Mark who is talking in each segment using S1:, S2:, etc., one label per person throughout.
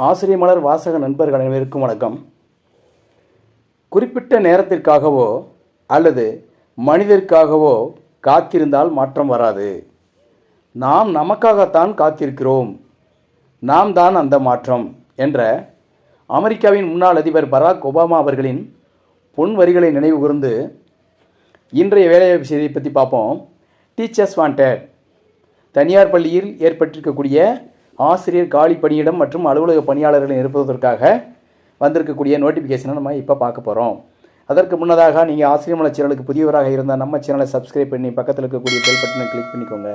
S1: ஆசிரியர் மலர் வாசக நண்பர்கள் அனைவருக்கும் வணக்கம். குறிப்பிட்ட நேரத்திற்காகவோ அல்லது மனிதருக்காகவோ காத்திருந்தால் மாற்றம் வராது. நாம் நமக்காகத்தான் காத்திருக்கிறோம், நாம் தான் அந்த மாற்றம் என்ற அமெரிக்காவின் முன்னாள் அதிபர் பராக் ஒபாமா அவர்களின் பொன் வரிகளை நினைவு கூர்ந்து இன்றைய வேலைவாய்ப்பு செய்தியை பற்றி பார்ப்போம். Teachers wanted. தனியார் பள்ளியில் ஏற்பட்டிருக்கக்கூடிய ஆசிரியர் காலி பணியிடம் மற்றும் அலுவலக பணியாளர்களை நிரப்புவதற்காக வந்திருக்கக்கூடிய நோட்டிஃபிகேஷனை நம்ம இப்போ பார்க்க போகிறோம். அதற்கு முன்னதாக நீங்கள் ஆசிரியர் மலர் சேனலுக்கு புதியவராக இருந்தால் நம்ம சேனலை சப்ஸ்கிரைப் பண்ணி பக்கத்தில் இருக்கக்கூடிய பெல் பட்டனை கிளிக் பண்ணிக்கோங்க.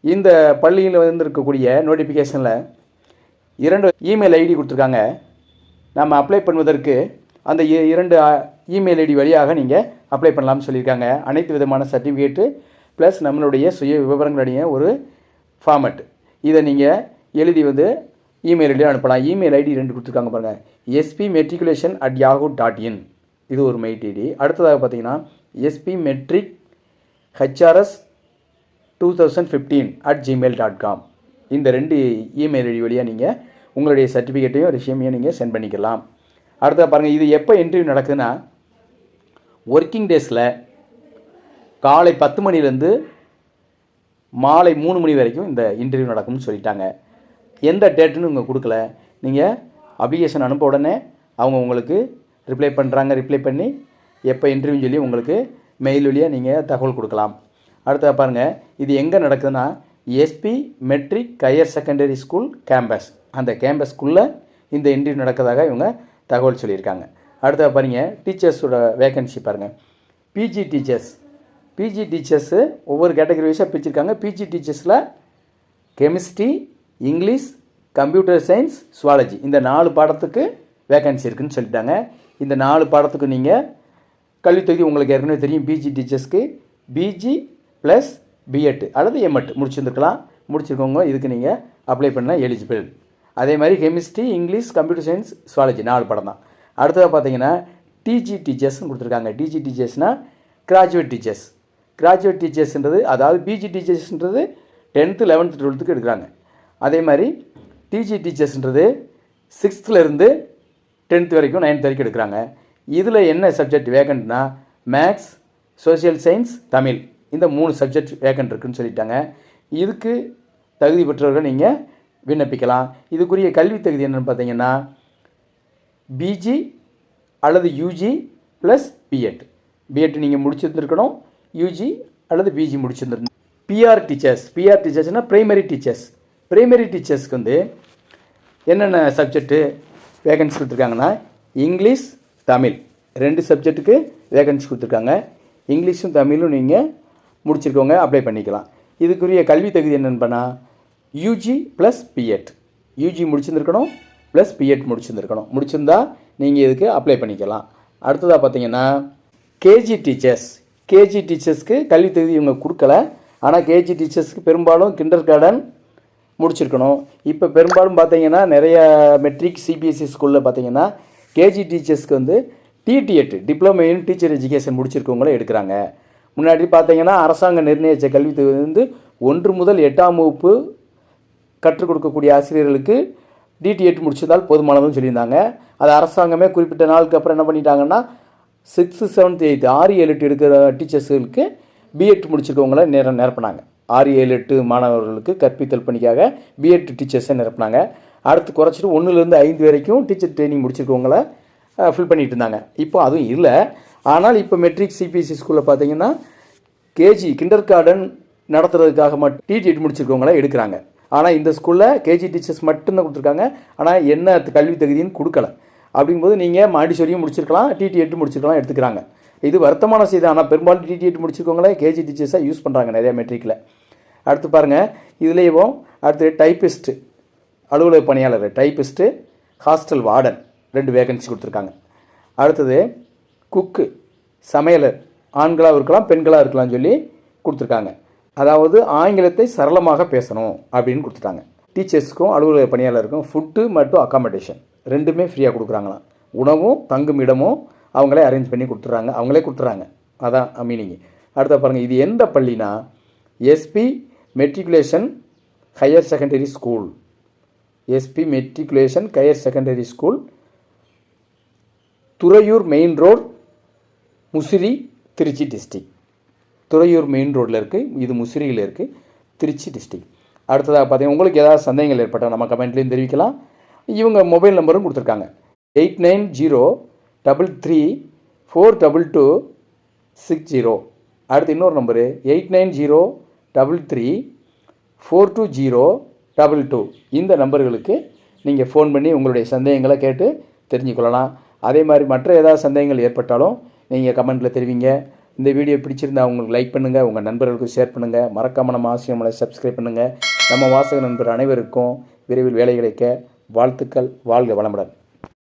S1: இந்த பள்ளியில் வந்திருக்கக்கூடிய நோட்டிஃபிகேஷனில் 2 இமெயில் ஐடி கொடுத்துருக்காங்க. நம்ம அப்ளை பண்ணுவதற்கு அந்த 2 இமெயில் ஐடி வழியாக நீங்கள் அப்ளை பண்ணலாம்னு சொல்லியிருக்காங்க. அனைத்து விதமான சர்டிஃபிகேட்டு ப்ளஸ் நம்மளுடைய சுய விவரங்களுடைய ஒரு ஃபார்மெட், இதை நீங்கள் எழுதி இமெயில் ஐடியில் அனுப்பலாம். இமெயில் ஐடி 2 கொடுத்துருக்காங்க பாருங்கள். spmatriculation@yahoo.in, இது ஒரு மெயில் ஐடி. அடுத்ததாக பார்த்தீங்கன்னா spmetrichrs2015@gmail.com, இந்த 2 இமெயில் ஐடி வழியாக நீங்கள் உங்களுடைய சர்டிஃபிகேட்டையும் ரிஷ்யூமையும் நீங்கள் சென்ட் பண்ணிக்கலாம். அடுத்ததாக பாருங்கள், இது எப்போ இன்டர்வியூ நடக்குதுன்னா ஒர்க்கிங் டேஸில் காலை 10 மணிலேருந்து மாலை 3 மணி வரைக்கும் இந்த இன்டர்வியூ நடக்கும்னு சொல்லிட்டாங்க. எந்த டேட்டுன்னு இவங்க கொடுக்கல. நீங்கள் அப்ளிகேஷன் அனுப்ப உடனே அவங்க உங்களுக்கு ரிப்ளை பண்ணுறாங்க. ரிப்ளை பண்ணி எப்போ இன்டர்வியூன்னு சொல்லி உங்களுக்கு மெயில் வழியாக நீங்கள் தகவல் கொடுக்கலாம். அடுத்த பாருங்கள், இது எங்கே நடக்குதுன்னா SP matric higher secondary school campus, அந்த கேம்பஸ்க்குள்ளே இந்த இன்டர்வியூ நடக்கிறதாக இவங்க தகவல் சொல்லியிருக்காங்க. அடுத்த பாருங்க, டீச்சர்ஸோட வேக்கன்சி பாருங்கள். பிஜி டீச்சர்ஸு ஒவ்வொரு கேட்டகரி வைஸாக பிரிச்சிருக்காங்க. பிஜி டீச்சர்ஸில் chemistry, English, computer science, zoology, இந்த 4 பாடத்துக்கு வேக்கன்சி இருக்குதுன்னு சொல்லிட்டாங்க. இந்த 4 பாடத்துக்கு நீங்கள் கல்வித்தொகுதி உங்களுக்கு ஏற்கனவே தெரியும். பிஜி டீச்சர்ஸ்க்கு பிஜி ப்ளஸ் பிஎட் அல்லது எம்எட் முடிச்சிருந்துருக்கலாம். முடிச்சிருக்கவங்க இதுக்கு நீங்கள் அப்ளை பண்ணால் எலிஜிபிள். அதே மாதிரி chemistry, English, computer science, zoology 4 பாடம் தான். அடுத்ததாக பார்த்தீங்கன்னா டிஜி டீச்சர்ஸ்னு கொடுத்துருக்காங்க. டிஜி டீச்சர்ஸ்னால் கிராஜுவேட் டீச்சர்ஸ். கிராஜுவேட் டீச்சர்ஸ்ன்றது, அதாவது பிஜி டீச்சர்ஸ்ன்றது 10th 11th 12th எடுக்கிறாங்க. அதே மாதிரி டிஜி டீச்சர்ஸ்ன்றது 6th 10th வரைக்கும் 9th வரைக்கும் எடுக்கிறாங்க. இதில் என்ன சப்ஜெக்ட் வேகண்ட்னா மேக்ஸ், சோஷியல் சயின்ஸ், தமிழ், இந்த 3 சப்ஜெக்ட் வேகண்ட் இருக்குதுன்னு சொல்லிட்டாங்க. இதுக்கு தகுதி பெற்றவர்கள் நீங்கள் விண்ணப்பிக்கலாம். இதுக்குரிய கல்வி தகுதி என்னென்னு பார்த்தீங்கன்னா பிஜி அல்லது யூஜி ப்ளஸ் பிஎட். பிஎட் நீங்கள் முடிச்சிருந்துருக்கணும், யூஜி அல்லது பிஜி முடிச்சிருந்துருக்கணும். பிஆர் டீச்சர்ஸ்னால் ப்ரைமரி டீச்சர்ஸ். ப்ரைமரி டீச்சர்ஸ்க்கு என்னென்ன சப்ஜெக்ட்டு வேகன்சி கொடுத்துருக்காங்கன்னா இங்கிலீஷ், தமிழ் 2 சப்ஜெக்ட்டுக்கு வேகன்சி கொடுத்துருக்காங்க. இங்கிலீஷும் தமிழும் நீங்கள் முடிச்சிருக்கவங்க அப்ளை பண்ணிக்கலாம். இதுக்குரிய கல்வி தகுதி என்னென்னு பண்ணால் யூஜி ப்ளஸ் பிஎட். யூஜி முடிச்சிருந்துருக்கணும் ப்ளஸ் பிஎட் முடிச்சிருந்துருக்கணும். முடிச்சிருந்தா நீங்கள் இதுக்கு அப்ளை பண்ணிக்கலாம். அடுத்ததாக பார்த்தீங்கன்னா கேஜி டீச்சர்ஸ்க்கு கல்வி தகுதி இவங்க கொடுக்கல. ஆனால் கேஜி டீச்சர்ஸ்க்கு பெரும்பாலும் கிண்டர் கார்டன் முடிச்சிருக்கணும். இப்போ பெரும்பாலும் பார்த்தீங்கன்னா நிறைய மெட்ரிக் சிபிஎஸ்சி ஸ்கூலில் பார்த்தீங்கன்னா கேஜி டீச்சர்ஸ்க்கு DTEd, diploma in teacher education முடிச்சிருக்கவங்கள எடுக்கிறாங்க. முன்னாடி பார்த்தீங்கன்னா அரசாங்கம் நிர்ணயித்த கல்வி தகுதி 1 முதல் 8ஆம் வகுப்பு கற்றுக் கொடுக்கக்கூடிய ஆசிரியர்களுக்கு டிடிஎட் முடிச்சிருந்தால் போதுமானதுன்னு சொல்லியிருந்தாங்க. அது அரசாங்கமே குறிப்பிட்ட நாளுக்கு அப்புறம் என்ன பண்ணிட்டாங்கன்னா 6th 7th 8th 6 7 8 எடுக்கிற டீச்சர்ஸுகளுக்கு பிஎட் முடிச்சிருக்கவங்கள நிரப்பினாங்க. 6 7 8 மாணவர்களுக்கு கற்பித்தல் பணிக்காக பிஎட் டீச்சர்ஸை நிரப்பினாங்க. அடுத்து குறைச்சிட்டு 1 to 5 வரைக்கும் டீச்சர் ட்ரைனிங் முடிச்சிருக்கவங்கள ஃபில் பண்ணிட்டு இருந்தாங்க. இப்போ அதுவும் இல்லை. ஆனால் இப்போ மெட்ரிக் சிபிஎஸ்சி ஸ்கூலில் பார்த்தீங்கன்னா கேஜி கிண்டர் கார்டன் நடத்துறதுக்காக மட்டும் டிடிஎட் முடிச்சிருக்கவங்கள எடுக்கிறாங்க. ஆனால் இந்த ஸ்கூலில் கேஜி டீச்சர்ஸ் மட்டும்தான் கொடுத்துருக்காங்க. ஆனால் என்ன கல்வி தகுதின்னு கொடுக்கல. அப்படிங்கும்போது நீங்கள் மாண்டிசோரியும் முடிச்சிருக்கலாம், டிடிஎட் முடிச்சிருக்கலாம், எடுத்துக்கிறாங்க. இது வருத்தமான செய்தி. ஆனால் பெரும்பாலும் டிடிஎட் முடிச்சிருக்கவங்களே கேஜி டீச்சர்ஸாக யூஸ் பண்ணுறாங்க நிறையா மெட்ரிக்கில். அடுத்து பாருங்கள், இதுலேயும் அடுத்து டைப்பிஸ்ட்டு, அலுவலக பணியாளர் டைப்பிஸ்ட்டு, ஹாஸ்டல் வார்டன் 2 வேகன்சி கொடுத்துருக்காங்க. அடுத்தது குக்கு, சமையலர், ஆண்களாக இருக்கலாம் பெண்களாக இருக்கலாம்னு சொல்லி கொடுத்துருக்காங்க. அதாவது ஆங்கிலத்தை சரளமாக பேசணும் அப்படின்னு கொடுத்துட்டாங்க. டீச்சர்ஸுக்கும் அலுவலக பணியாளருக்கும் ஃபுட்டு மற்றும் அக்காமடேஷன் 2மே ஃப்ரீயாக கொடுக்குறாங்களாம். உணவும் தங்கும் இடமும் அவங்களே அரேஞ்ச் பண்ணி கொடுத்துட்றாங்க, அவங்களே கொடுத்துட்றாங்க. அதான் மீனிங். அடுத்த பாருங்கள், இது எந்த பள்ளினா SP matriculation higher secondary school, SP matriculation higher secondary school, Thuraiyur main road, Musiri, Trichy district. Thuraiyur main ரோட்டில் இருக்குது, இது முசிறியில் இருக்குது, திருச்சி டிஸ்ட்ரிக்ட். அடுத்ததாக பார்த்தீங்கன்னா உங்களுக்கு ஏதாவது சந்தேகங்கள் ஏற்பட்டால் நம்ம கமெண்ட்லேயும் தெரிவிக்கலாம். இவங்க மொபைல் நம்பரும் கொடுத்துருக்காங்க 8903342260. அடுத்து இன்னொரு நம்பரு 8903342022. இந்த நம்பர்களுக்கு நீங்கள் ஃபோன் பண்ணி உங்களுடைய சந்தேகங்களை கேட்டு தெரிஞ்சுக்கொள்ளலாம். அதே மாதிரி மற்ற ஏதாவது சந்தேகங்கள் ஏற்பட்டாலும் நீங்கள் கமெண்ட்டில் தெரிவிங்க. இந்த வீடியோ பிடிச்சிருந்தா உங்களுக்கு லைக் பண்ணுங்கள், உங்கள் நண்பர்களுக்கு ஷேர் பண்ணுங்கள். மறக்காமல் நம்ம ஆசிரியமலை சப்ஸ்கிரைப் பண்ணுங்கள். நம்ம வாசக நண்பர் அனைவருக்கும் விரைவில் வேலை கிடைக்க வாழ்த்துக்கள். வாழ்க வளமுடன்.